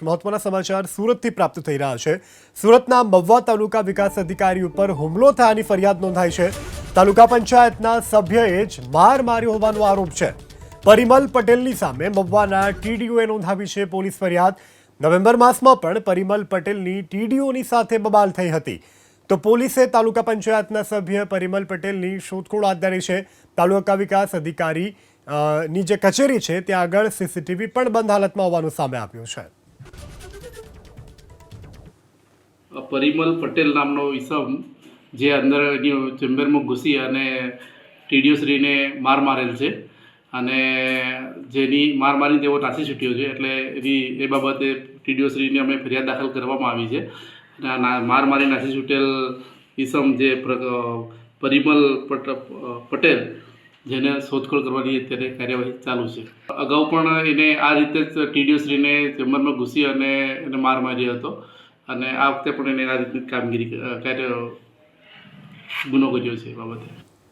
મહત્વના સમાચાર સુરતથી પ્રાપ્ત થઈ રહ્યા છે। સુરતના મહુવા તાલુકા વિકાસ અધિકારી ઉપર હુમલો થયાની ફરિયાદ નોંધાઈ છે। તાલુકા પંચાયતના સભ્યએ જ માર માર્યો હોવાનો આરોપ છે। પરિમલ પટેલની સામે મહુવાના ટીડીઓએ નોંધાવી છે પોલીસ ફરિયાદ। નવેમ્બર માસમાં પણ પરિમલ પટેલની ટીડીઓની સાથે બબાલ થઈ હતી, તો પોલીસે તાલુકા પંચાયતના સભ્ય પરિમલ પટેલની શોધખોળ હાથ ધરી છે। તાલુકા વિકાસ અધિકારી ની જે કચેરી છે ત્યાં આગળ સીસીટીવી પણ બંધ હાલતમાં હોવાનું સામે આવ્યું છે। પરિમલ પટેલ નામનો ઈસમ જે અંદર એની ચેમ્બરમાં ઘૂસી અને ટીડીઓશ્રીને માર મારેલ છે અને જેની માર મારીને તેઓ નાસી છૂટ્યો છે, એટલે એ બાબતે ટીડીઓશ્રીને અમે ફરિયાદ દાખલ કરવામાં આવી છે। અને માર મારી નાસી છૂટેલ ઈસમ જે પરિમલ પટેલ જેને શોધખોળ કરવાની અત્યારે કાર્યવાહી ચાલુ છે। અગાઉ પણ એને આ રીતે જ ટીડીઓશ્રીને ચેમ્બરમાં ઘૂસી અને એને માર માર્યો હતો અને આ વખતે પણ એને આ રીતની કામગીરી ગુનો કર્યો છે એ બાબતે।